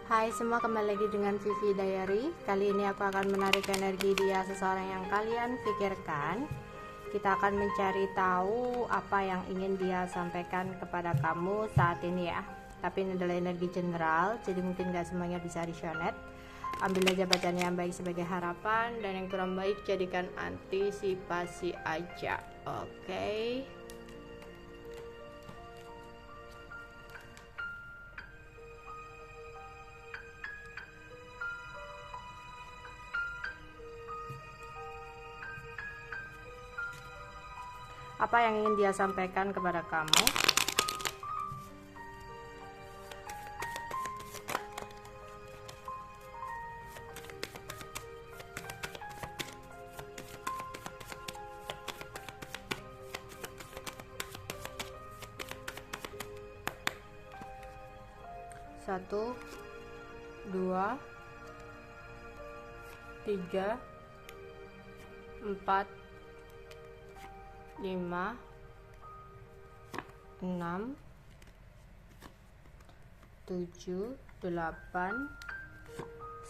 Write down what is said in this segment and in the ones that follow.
Hai semua, kembali lagi dengan Vivi Diary. Kali ini aku akan menarik energi dia seseorang yang kalian pikirkan. Kita akan mencari tahu apa yang ingin dia sampaikan kepada kamu saat ini ya. Tapi ini adalah energi general, jadi mungkin gak semuanya bisa resonate. Ambil aja bacaan yang baik sebagai harapan, dan yang kurang baik jadikan antisipasi aja. Oke. Apa yang ingin dia sampaikan kepada kamu? Satu, dua, tiga, empat, 5, 6, 7, 8,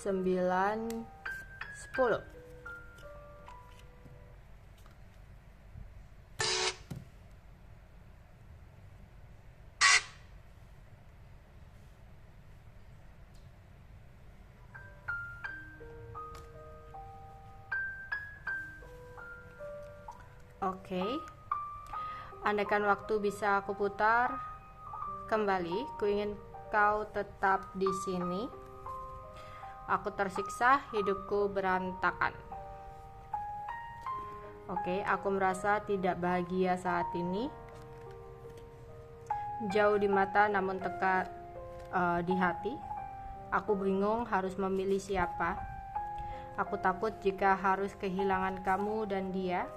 9, 10. Oke. Andaikan waktu bisa aku putar kembali, ku ingin kau tetap di sini. Aku tersiksa, hidupku berantakan. Oke, aku merasa tidak bahagia saat ini. Jauh di mata namun dekat di hati. Aku bingung harus memilih siapa. Aku takut jika harus kehilangan kamu dan dia.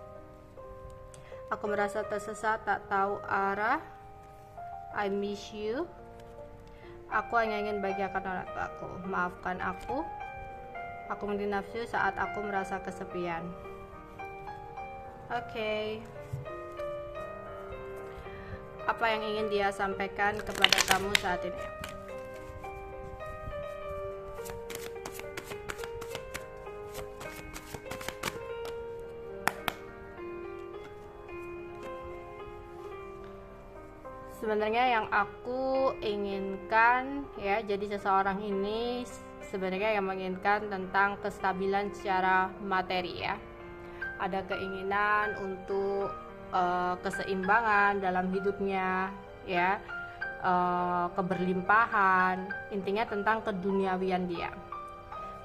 Aku merasa tersesat, tak tahu arah. I miss you. Aku hanya ingin bahagiakan orang tuaku. Maafkan aku. Aku menjadi nafsu saat aku merasa kesepian. Oke. Apa yang ingin dia sampaikan kepada kamu saat ini? Sebenarnya yang aku inginkan ya, jadi seseorang ini sebenarnya yang menginginkan tentang kestabilan secara materi ya. Ada keinginan untuk keseimbangan dalam hidupnya ya, keberlimpahan, intinya tentang keduniawian dia.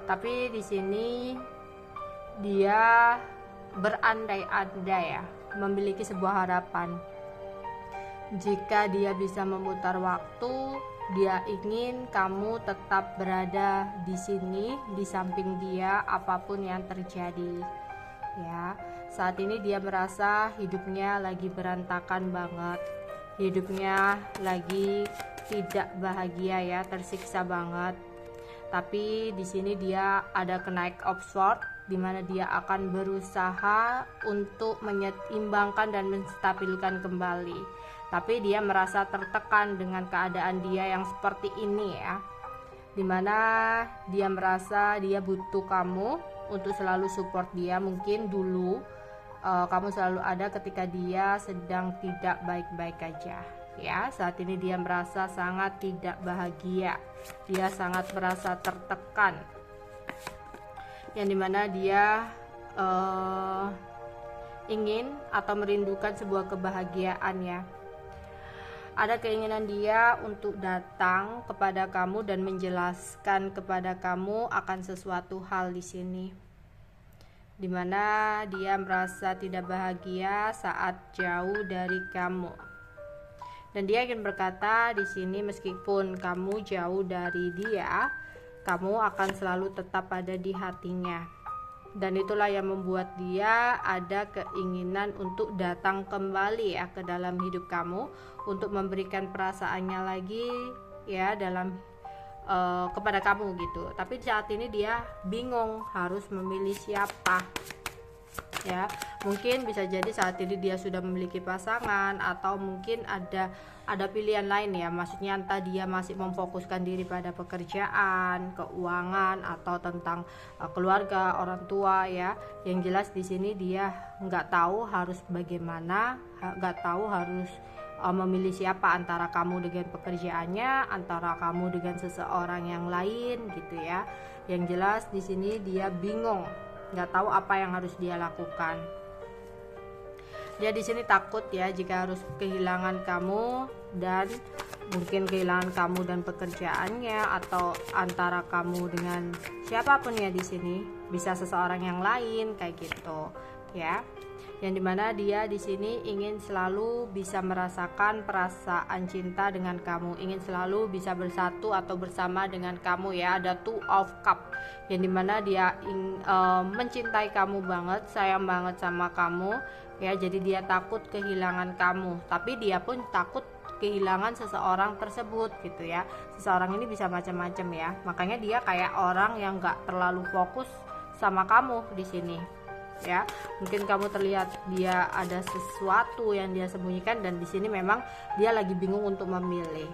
Tapi di sini dia berandai-andai ya, memiliki sebuah harapan. Jika dia bisa memutar waktu, dia ingin kamu tetap berada di sini, di samping dia apapun yang terjadi. Ya, saat ini dia merasa hidupnya lagi berantakan banget. Hidupnya lagi tidak bahagia ya, tersiksa banget. Tapi di sini dia ada Knight of Swords, di mana dia akan berusaha untuk menyeimbangkan dan menstabilkan kembali. Tapi dia merasa tertekan dengan keadaan dia yang seperti ini ya, dimana dia merasa dia butuh kamu untuk selalu support dia. Mungkin dulu kamu selalu ada ketika dia sedang tidak baik-baik aja ya. Saat ini dia merasa sangat tidak bahagia, dia sangat merasa tertekan, yang dimana dia ingin atau merindukan sebuah kebahagiaan ya. Ada keinginan dia untuk datang kepada kamu dan menjelaskan kepada kamu akan sesuatu hal di sini, dimana dia merasa tidak bahagia saat jauh dari kamu. Dan dia ingin berkata di sini, meskipun kamu jauh dari dia, kamu akan selalu tetap ada di hatinya. Dan itulah yang membuat dia ada keinginan untuk datang kembali ya ke dalam hidup kamu, untuk memberikan perasaannya lagi ya dalam kepada kamu gitu. Tapi saat ini dia bingung harus memilih siapa. ya. Mungkin bisa jadi saat ini dia sudah memiliki pasangan, atau mungkin ada pilihan lain ya, maksudnya entah dia masih memfokuskan diri pada pekerjaan, keuangan, atau tentang keluarga, orang tua ya. Yang jelas di sini dia nggak tahu harus bagaimana, nggak tahu harus memilih siapa antara kamu dengan pekerjaannya, antara kamu dengan seseorang yang lain gitu ya. Yang jelas di sini dia bingung, nggak tahu apa yang harus dia lakukan. Dia di sini takut ya jika harus kehilangan kamu, dan mungkin kehilangan kamu dan pekerjaannya, atau antara kamu dengan siapapun ya. Di sini bisa seseorang yang lain kayak gitu ya. Yang dimana dia di sini ingin selalu bisa merasakan perasaan cinta dengan kamu, ingin selalu bisa bersatu atau bersama dengan kamu ya. Ada Two of Cup, yang dimana dia mencintai kamu banget, sayang banget sama kamu ya. Jadi dia takut kehilangan kamu, tapi dia pun takut kehilangan seseorang tersebut gitu ya. Seseorang ini bisa macam-macam ya, makanya dia kayak orang yang gak terlalu fokus sama kamu di sini ya. Mungkin kamu terlihat dia ada sesuatu yang dia sembunyikan, dan di sini memang dia lagi bingung untuk memilih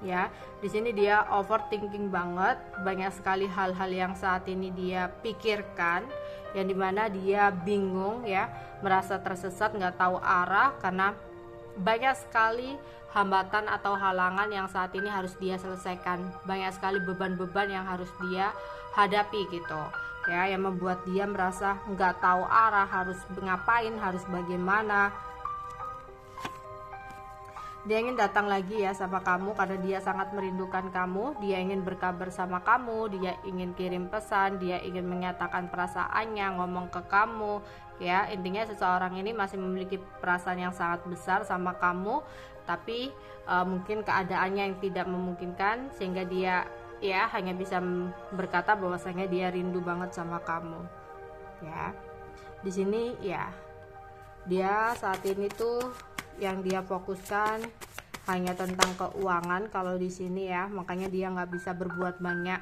ya. Di sini dia overthinking banget, banyak sekali hal-hal yang saat ini dia pikirkan, yang dimana dia bingung ya, merasa tersesat, nggak tahu arah, karena banyak sekali hambatan atau halangan yang saat ini harus dia selesaikan, banyak sekali beban-beban yang harus dia hadapi gitu ya, yang membuat dia merasa nggak tahu arah, harus ngapain, harus bagaimana. Dia ingin datang lagi ya sama kamu karena dia sangat merindukan kamu, dia ingin berkabar sama kamu, dia ingin kirim pesan, dia ingin menyatakan perasaannya, ngomong ke kamu ya. Intinya seseorang ini masih memiliki perasaan yang sangat besar sama kamu, tapi mungkin keadaannya yang tidak memungkinkan, sehingga dia ya hanya bisa berkata bahwasanya dia rindu banget sama kamu ya. Di sini ya, dia saat ini tuh yang dia fokuskan hanya tentang keuangan kalau di sini ya, makanya dia nggak bisa berbuat banyak.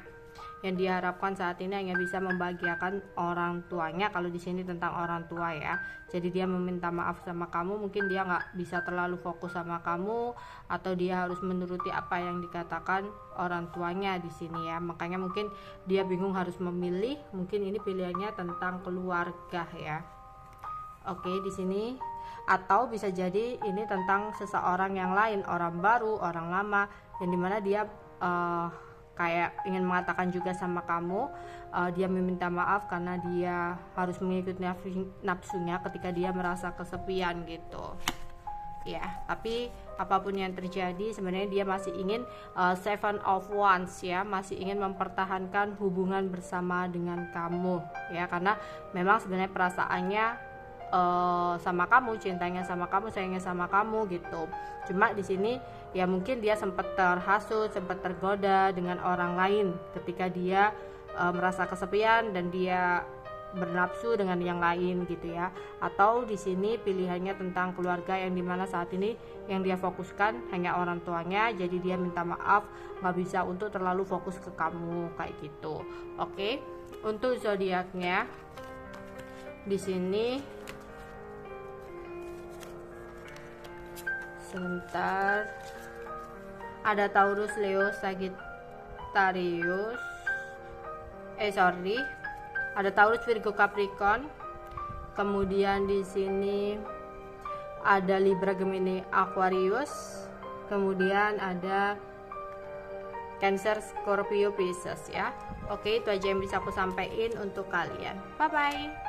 Yang diharapkan saat ini hanya bisa membahagiakan orang tuanya kalau di sini tentang orang tua ya. Jadi dia meminta maaf sama kamu, mungkin dia nggak bisa terlalu fokus sama kamu, atau dia harus menuruti apa yang dikatakan orang tuanya di sini ya. Makanya mungkin dia bingung harus memilih, mungkin ini pilihannya tentang keluarga ya. Oke, di sini atau bisa jadi ini tentang seseorang yang lain, orang baru, orang lama, yang dimana dia kayak ingin mengatakan juga sama kamu, dia meminta maaf karena dia harus mengikuti nafsunya ketika dia merasa kesepian gitu ya. Tapi apapun yang terjadi, sebenarnya dia masih ingin Seven of Wands ya, masih ingin mempertahankan hubungan bersama dengan kamu ya, karena memang sebenarnya perasaannya sama kamu, cintanya sama kamu, sayangnya sama kamu gitu. Cuma di sini ya mungkin dia sempat terhasut, sempat tergoda dengan orang lain ketika dia merasa kesepian dan dia bernafsu dengan yang lain gitu ya. Atau di sini pilihannya tentang keluarga, yang dimana saat ini yang dia fokuskan hanya orang tuanya, jadi dia minta maaf nggak bisa untuk terlalu fokus ke kamu kayak gitu. Oke, untuk zodiaknya di sini sebentar, ada Taurus, Leo, Sagittarius, ada Taurus, Virgo, Capricorn. Kemudian di sini ada Libra, Gemini, Aquarius. Kemudian ada Cancer, Scorpio, Pisces ya. Oke, itu aja yang bisa aku sampaikan untuk kalian. Bye bye.